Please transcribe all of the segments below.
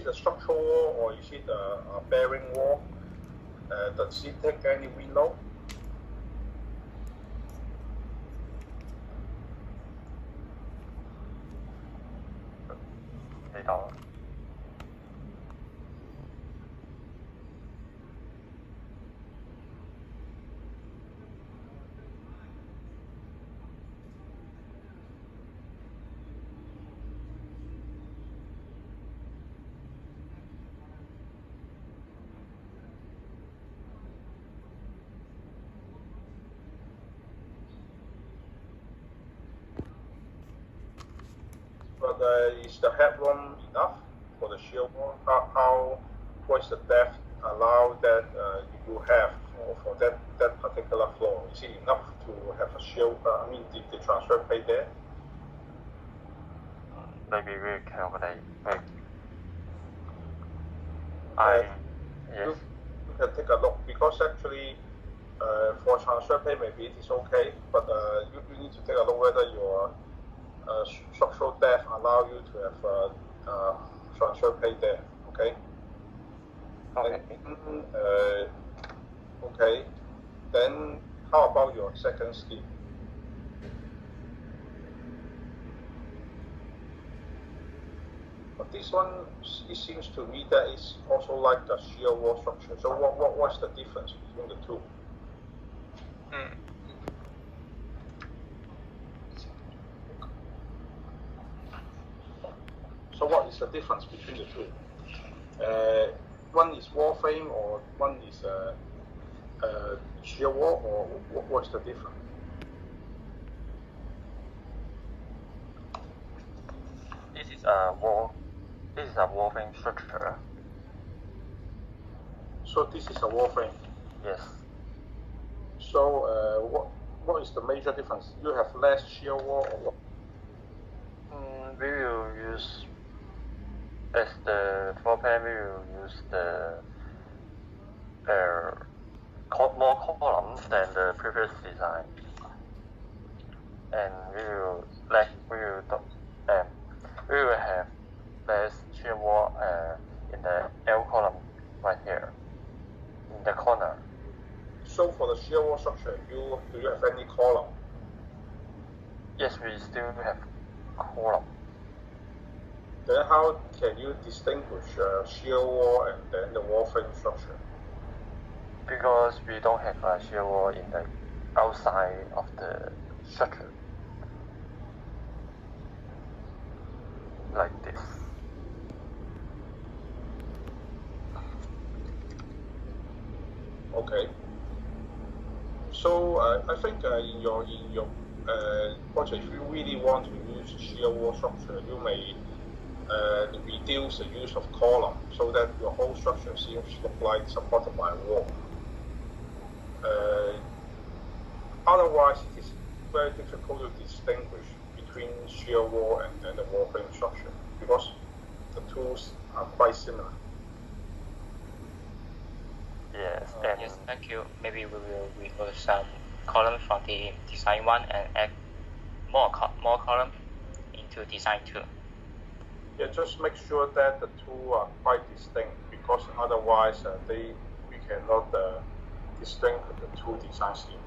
it a structural wall or is it a bearing wall? Does it take any wind load? But is the headroom enough for the shear wall? What's the depth allow that you have for that particular floor? Is it enough to have a shear? The transfer plate there? Maybe we can accommodate. You can take a look because actually for transfer plate maybe it is okay, but you need to take a look whether your structural depth allow you to have transfer plate there. Okay. Okay. Okay. Then how about your second scheme? But this one, it seems to me that it's also like a shear wall structure. So what's the difference between the two? So what is the difference between the two? One is wall frame or one is shear wall, or what's the difference? This is a wall. This is a wall frame structure. So this is a wall frame. Yes. So what is the major difference? You have less shear wall or what? We will use, as the floor plan, we will use the more columns than the previous design, and we will have less shear wall in the L column right here in the corner. So for the shear wall structure, do you have any column? Yes, we still have column. Then how can you distinguish shear wall and then the wall frame structure? Because we don't have a shear wall in the outside of the structure. Like this. Okay. So I think in your project, if you really want to use shear wall structure, you may reduce the use of column so that your whole structure seems to look like supported by a wall. Otherwise, it is very difficult to distinguish between shear wall and the wall frame structure because the tools are quite similar. Yes. Yes, thank you. Maybe we will remove some column from the design one and add more column into design two. Yeah, just make sure that the two are quite distinct because otherwise we cannot distinguish the two design schemes.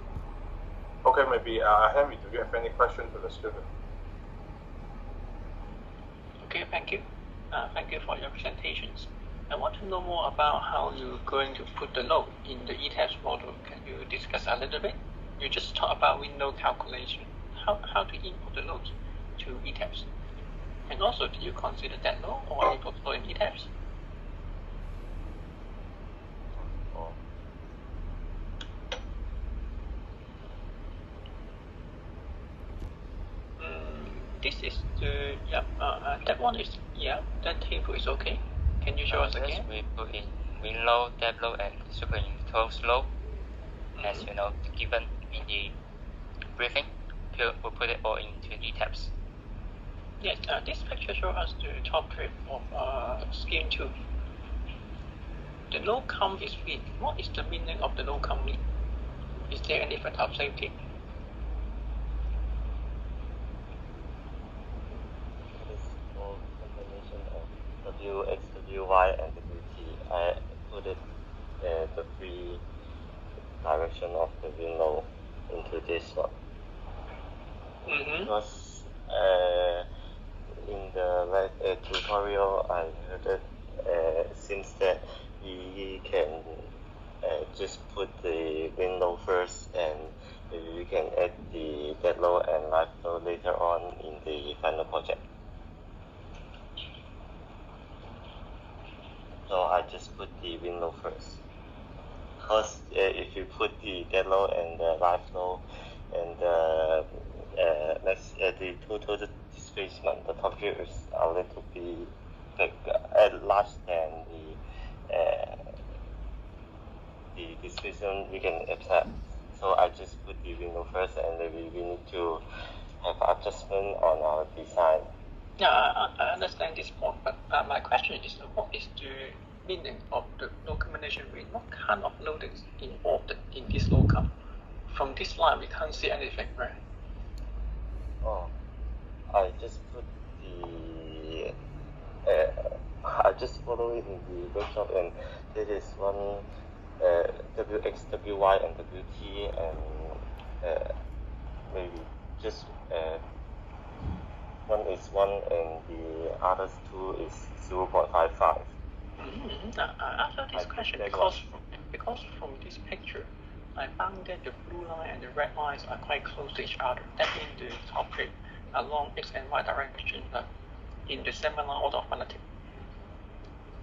Okay, maybe Henry, do you have any question to the student? Okay, thank you. Thank you for your presentations. I want to know more about how you're going to put the load in the ETABS model. Can you discuss a little bit? You just talked about wind load calculation. How to input the load to ETABS? And also, do you consider that load or input flow in ETABS? This is the, that one is, that table is okay. Can you show us again? We put in wind load, depth load, and superimposed load, as you know, given in the briefing. We'll put it all into ETABS. Yes, this picture shows us the top graph of scheme 2. The load count is weak. What is the meaning of the load count weak? Is there any effect of safety? It's all combination of WX, WY and WT. I put it the three direction of the window into this one. Because in the tutorial I heard it seems that we can just put the window first and we can add the dead load and live load later on in the final project. So I just put the window first. Because if you put the dead load and the live load and the total displacement, the top view is a little bit large than the displacement we can accept. So I just put the window first, and then we need to have adjustment on our design. Yeah, I understand this point, but my question is, what is the meaning of the load combination with? What kind of loading is involved in this locale? From this line, we can't see anything, right? Oh, I just put the I just follow it in the workshop, and this is one WX, WY, and WT, and maybe just one is 1 and the others 2 is 0.55. I asked this question because from this picture, I found that the blue line and the red lines are quite close to each other. That means the topic along X and Y direction in the similar order of magnitude.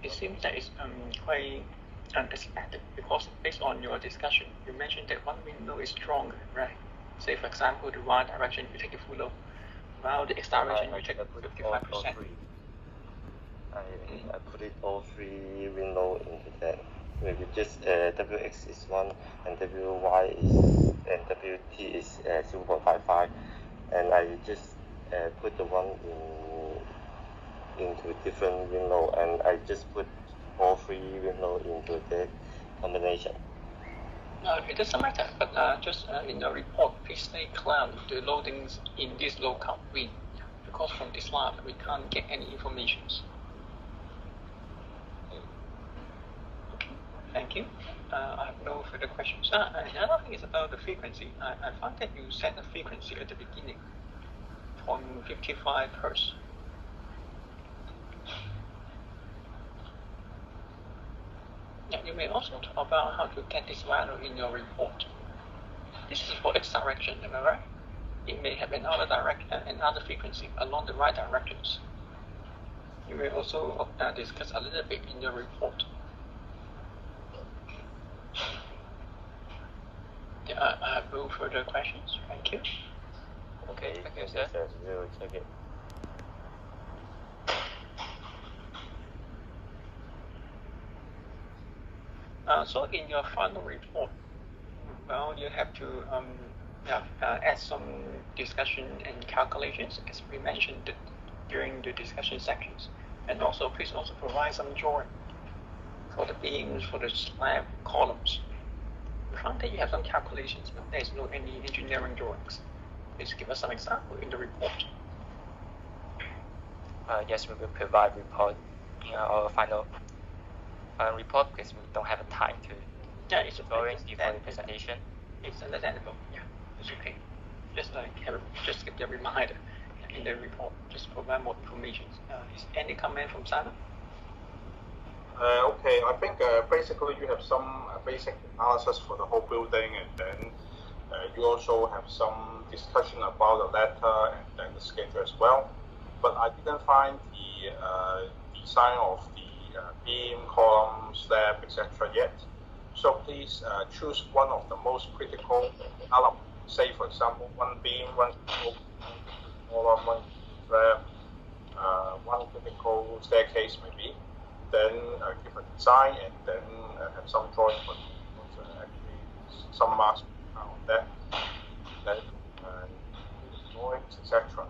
It seems that it's quite unexpected because based on your discussion, you mentioned that one window is stronger, right? Say for example, the Y direction you take the full load, while the X direction you take 55%. I put it all three window into that. Maybe just WX is 1 and WY is and WT is 0.55, and I just put the one into different window, and I just put all three window into the combination. It doesn't matter, but just in the report, please stay clear the loadings in this locale win, because from this line we can't get any information. Okay, thank you. I have no further questions. Another thing is about the frequency. I found that you set the frequency at the beginning from 55 Hz. Yeah, you may also talk about how to get this value in your report. This is for X direction, am I right? It may have another frequency along the right directions. You may also discuss a little bit in your report. Yeah, I have no further questions. Thank you. Okay, thank you, sir. We'll check it. So in your final report, well, you have to add some discussion and calculations as we mentioned during the discussion sections, and also please also provide some drawing for the beams, for the slab columns. We found that you have some calculations, but there is no any engineering drawings. Please give us some example in the report. Yes, we will provide report in our final report because we don't have time to drawing before the presentation. It's understandable. Yeah, it's okay. Just give the reminder in the report. Just provide more information. Is any comment from Simon? Okay, I think basically you have some basic analysis for the whole building, and then you also have some discussion about the letter and then the schedule as well. But I didn't find the design of the beam, column, slab, etc. yet. So please choose one of the most critical elements. Say, for example, one beam, one column, one slab, one critical staircase maybe. Then give a design, and then have some drawing for actually some marks on that. Then drawings, etc.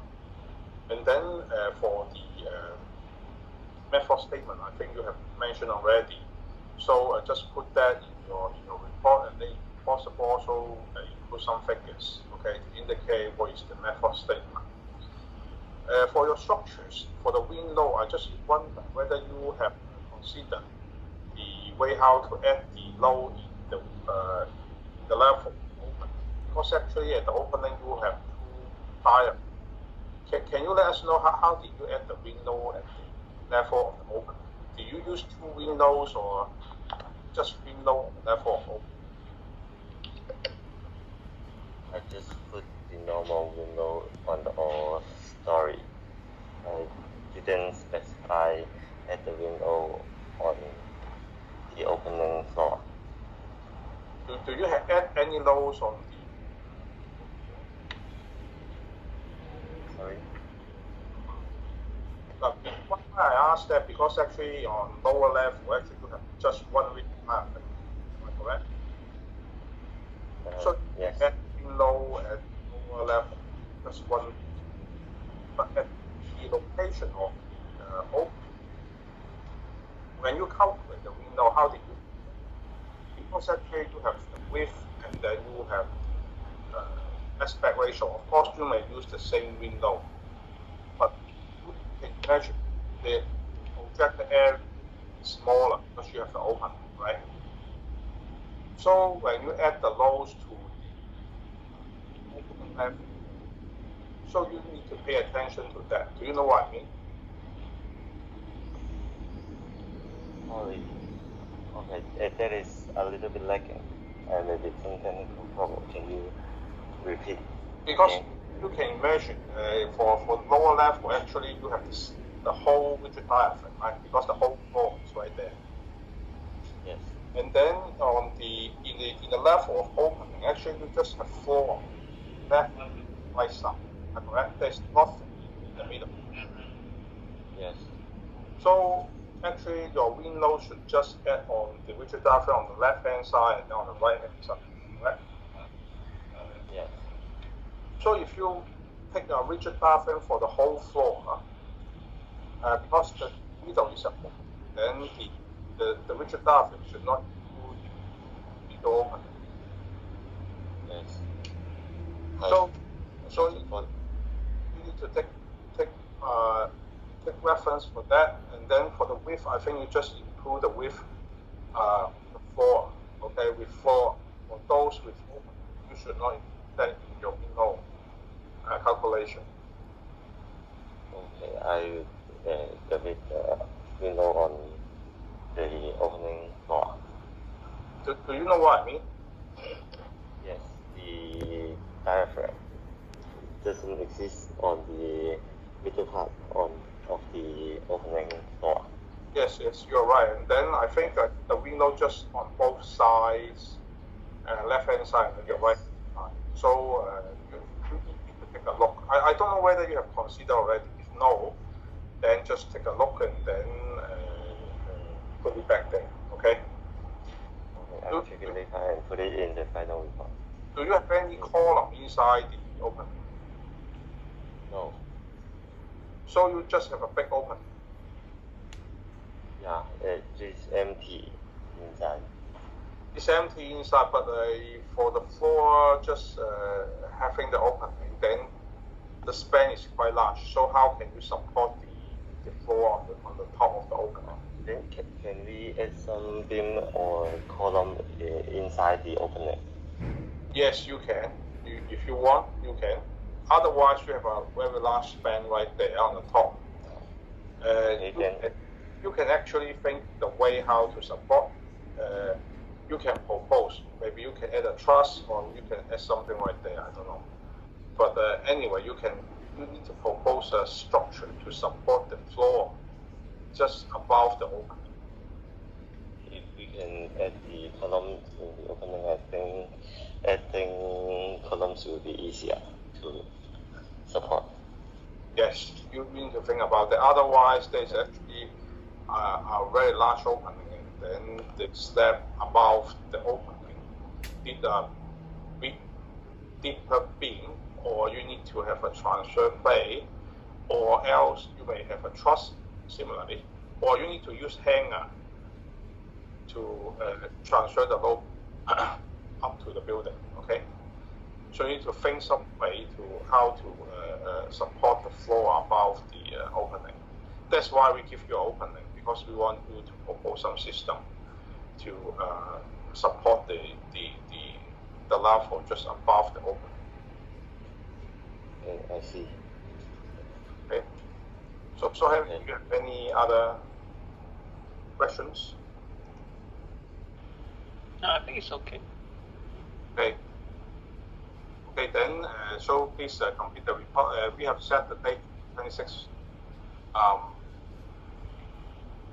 And then for the method statement, I think you have mentioned already. So just put that in your report, and then if possible also include some figures, okay, to indicate what is the method statement. For your structures, for the window, I just wonder whether you have consider the way how to add the load in the level open. Because actually at the opening you have two tires. Can you let us know how did you add the window at the level of the opening? Do you use two windows or just window at the level of opening? I just put the normal window on the all story. I didn't specify at the window on the opening floor. Do you have add any loads on the? Sorry? But why I asked that because actually on lower level actually you have just one window path. Am I correct? So yes. At low at lower level, just one. But at the location of the open, when you calculate the window, how did you? Because actually you have the width and then you have aspect ratio. Of course, you may use the same window, but you can imagine the projected area is smaller because you have the open, right? So when you add the loads to the open level, so you need to pay attention to that. Do you know what I mean? Sorry. Okay, that is a little bit lacking. Maybe some technical problem. Can you repeat? Because you can imagine for lower level, actually you have the whole rigid diaphragm, right? Because the whole floor is right there. Yes. And then on in the level of opening, actually you just have floor left and right side. Correct? There's nothing in the middle. Yes. So actually your window should just add on the rigid diaphragm on the left hand side and on the right hand side. Correct? Yes. So if you take a rigid diaphragm for the whole floor, because the middle is open, then the rigid diaphragm should not include the middle open. Yes. So you need to take reference for that, and then for the width, I think you just include the width the floor. Okay, with floor for those with open, you should not include that in your window calculation. Okay, I give it window on the opening floor. Do you know what I mean? Yes, the diaphragm doesn't exist on the middle part of the opening floor. Yes, you're right. And then I think that the window just on both sides, left hand side and your right side. So you need to take a look. I don't know whether you have considered already. If no, then just take a look and then put it back there. Okay? Okay, I'll check it later and put it in the final report. Do you have any column inside the opening? No. So you just have a big opening. Yeah, it is empty inside. It's empty inside, but for the floor, just having the opening, then the span is quite large. So how can you support the floor on the top of the opening? Then can we add some beam or column inside the opening? Yes, you can. If you want, you can. Otherwise, you have a very large span right there on the top. You can actually think the way how to support. You can propose. Maybe you can add a truss, or you can add something right there. I don't know. But anyway, you need to propose a structure to support the floor just above the opening. If we can add the columns in the opening, I think adding columns will be easier to support. Yes, you need to think about that. Otherwise, there's actually a very large opening, and then the slab above the opening need a big, deeper beam, or you need to have a transfer plate, or else you may have a truss similarly, or you need to use hanger to transfer the load up to the building. Okay, so you need to think some way to how to support the floor above the opening. That's why we give you an opening, because we want you to propose some system to support the level just above the open. I see. Okay. So have you have any other questions? No, I think it's okay. Okay. Okay, then, so please complete the report. We have set the date 26th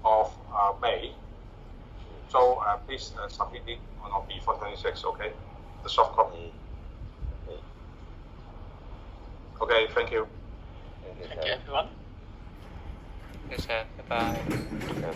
of May. So please submit it on or before 26, okay? The soft copy. Okay, thank you. Thank you, everyone. Yes, sir. Bye-bye.